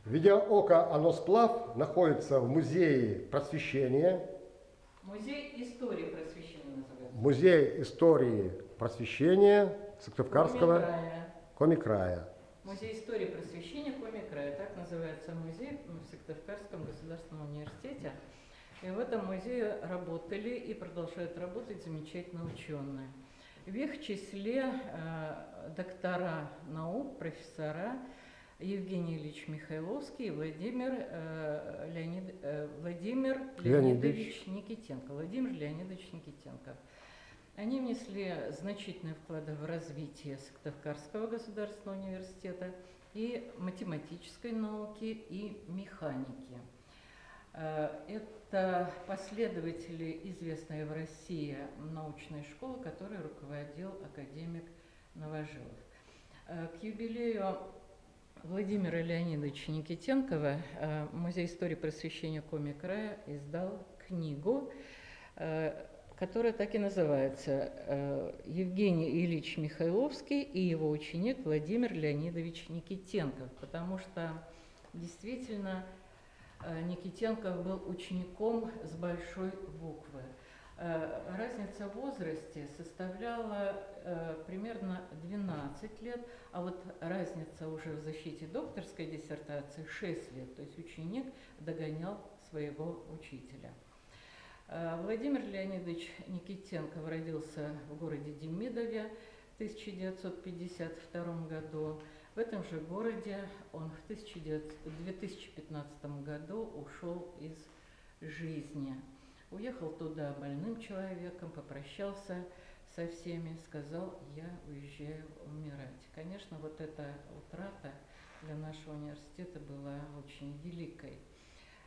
Видеооко «Аносплав» находится в Музее просвещения. Музей истории просвещения называется. Музей истории просвещения Сыктывкарского Коми-края. Музей истории просвещения Коми-края. Так называется музей в Сыктывкарском государственном университете. И в этом музее работали и продолжают работать замечательные ученые. В их числе доктора наук, профессора Евгений Ильич Михайловский и Владимир Леонидович Никитенко. Владимир Леонидович Никитенко. Они внесли значительные вклады в развитие Сыктывкарского государственного университета и математической науки, и механики. Это последователи известной в России научной школы, которой руководил академик Новожилов. К юбилею Владимира Леонидовича Никитенкова Музей истории просвещения Коми-края издал книгу, которая так и называется «Евгений Ильич Михайловский и его ученик Владимир Леонидович Никитенков», потому что действительно Никитенков был учеником с большой буквы. Разница в возрасте составляла примерно 12 лет, а вот разница уже в защите докторской диссертации 6 лет, то есть ученик догонял своего учителя. Владимир Леонидович Никитенков родился в городе Демидове в 1952 году. В этом же городе он в 2015 году ушел из жизни. Уехал туда больным человеком, попрощался со всеми, сказал: «Я уезжаю умирать». Конечно, вот эта утрата для нашего университета была очень великой.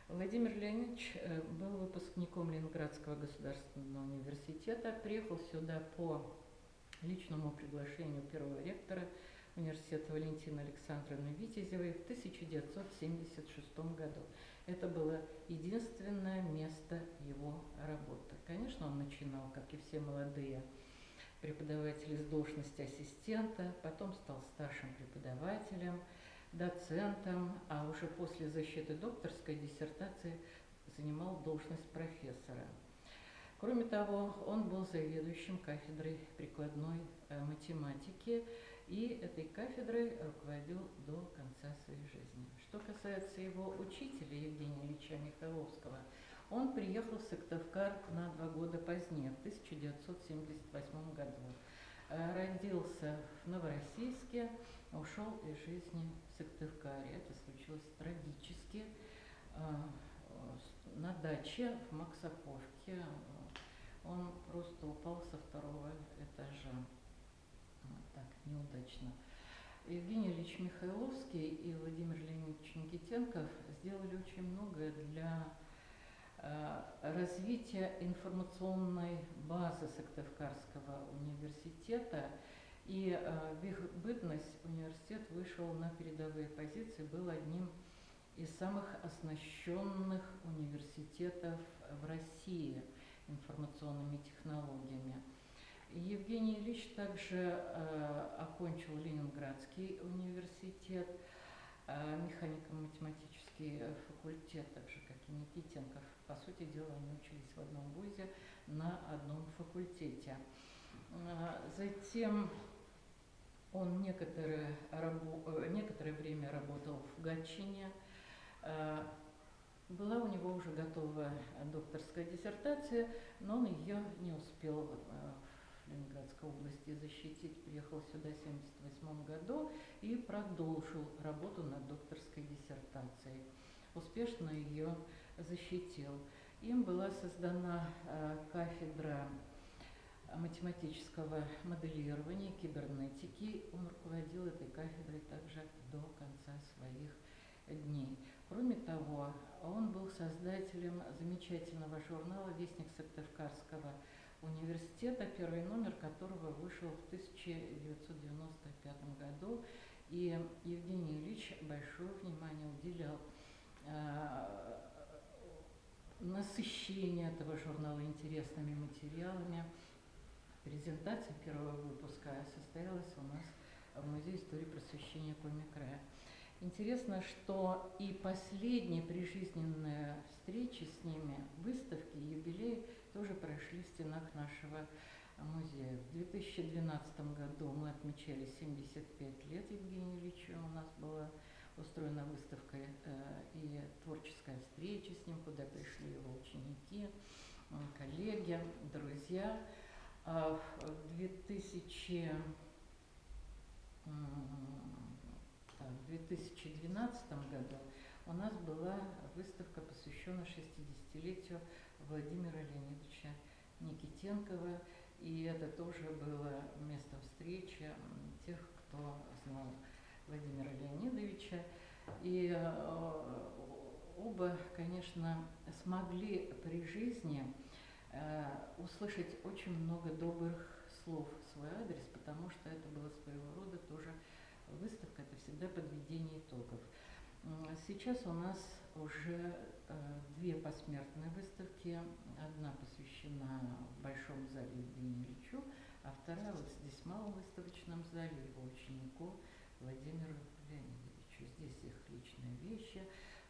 Владимир Леонидович был выпускником Ленинградского государственного университета, приехал сюда по личному приглашению первого ректора университета Валентины Александровны Витязевой в 1976 году. Это было единственное место его работы. Конечно, он начинал, как и все молодые преподаватели, с должности ассистента, потом стал старшим преподавателем, доцентом, а уже после защиты докторской диссертации занимал должность профессора. Кроме того, он был заведующим кафедрой прикладной математики и этой кафедрой руководил до конца своей жизни. Что касается его учителя Евгения Ильича Михайловского, он приехал в Сыктывкар на 2 года позднее, в 1978 году. Родился в Новороссийске, ушел из жизни в Сыктывкаре. Это случилось трагически на даче в Максаковке. Он просто упал со 2-го этажа. Так, неудачно. Евгений Ильич Михайловский и Владимир Леонидович Никитенков сделали очень многое для развития информационной базы Сыктывкарского университета. И в их бытность университет вышел на передовые позиции, был одним из самых оснащенных университетов в России информационными технологиями. Евгений Ильич также окончил Ленинградский университет, механико-математический факультет, так же, как и Никитенков. По сути дела, они учились в одном вузе на одном факультете. Затем он некоторое время работал в Гатчине. Была у него уже готова докторская диссертация, но он ее не успел в Ленинградской области защитить. Приехал сюда в 1978 году и продолжил работу над докторской диссертацией. Успешно ее защитил. Им была создана кафедра математического моделирования, кибернетики. Он руководил этой кафедрой также до конца своих дней. Кроме того, он был создателем замечательного журнала «Вестник Сыктывкарского университета», первый номер которого вышел в 1995 году. И Евгений Ильич большое внимание уделял насыщению этого журнала интересными материалами. Презентация первого выпуска состоялась у нас в Музее истории просвещения Коми-края. Интересно, что и последние прижизненные встречи с ними, выставки, юбилеи тоже прошли в стенах нашего музея. В 2012 году мы отмечали 75 лет Евгению Ильичу. У нас была устроена выставка и творческая встреча с ним, куда пришли его ученики, коллеги, друзья. В 2012 году у нас была выставка, посвященная 60-летию Владимира Леонидовича Никитенкова, и это тоже было местом встречи тех, кто знал Владимира Леонидовича. И оба, конечно, смогли при жизни услышать очень много добрых слов в свой адрес, потому что это было своего рода тоже выставка, это всегда подведение итогов. Сейчас у нас уже две посмертные выставки. Одна посвящена в Большом зале Евгению Ильичу, а вторая вот здесь в малом выставочном зале его ученику Владимиру Леонидовичу. Здесь их личные вещи,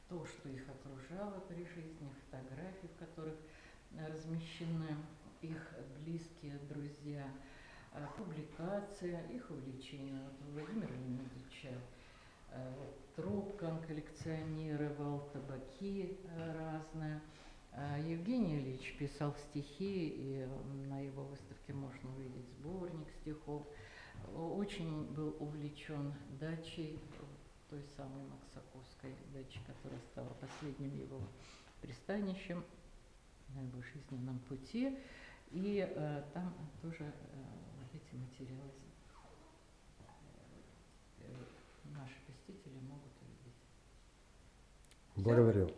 то, что их окружало при жизни, фотографии, в которых размещены их близкие, друзья, публикация, их увлечения. Вот Владимир Леонидович трубку он коллекционировал, табаки разные. Евгений Ильич писал стихи, и на его выставке можно увидеть сборник стихов. Очень был увлечен дачей, той самой Максаковской дачей, которая стала последним его пристанищем на его жизненном пути. И там тоже эти материалы наши посетители могут увидеть. Благодарю.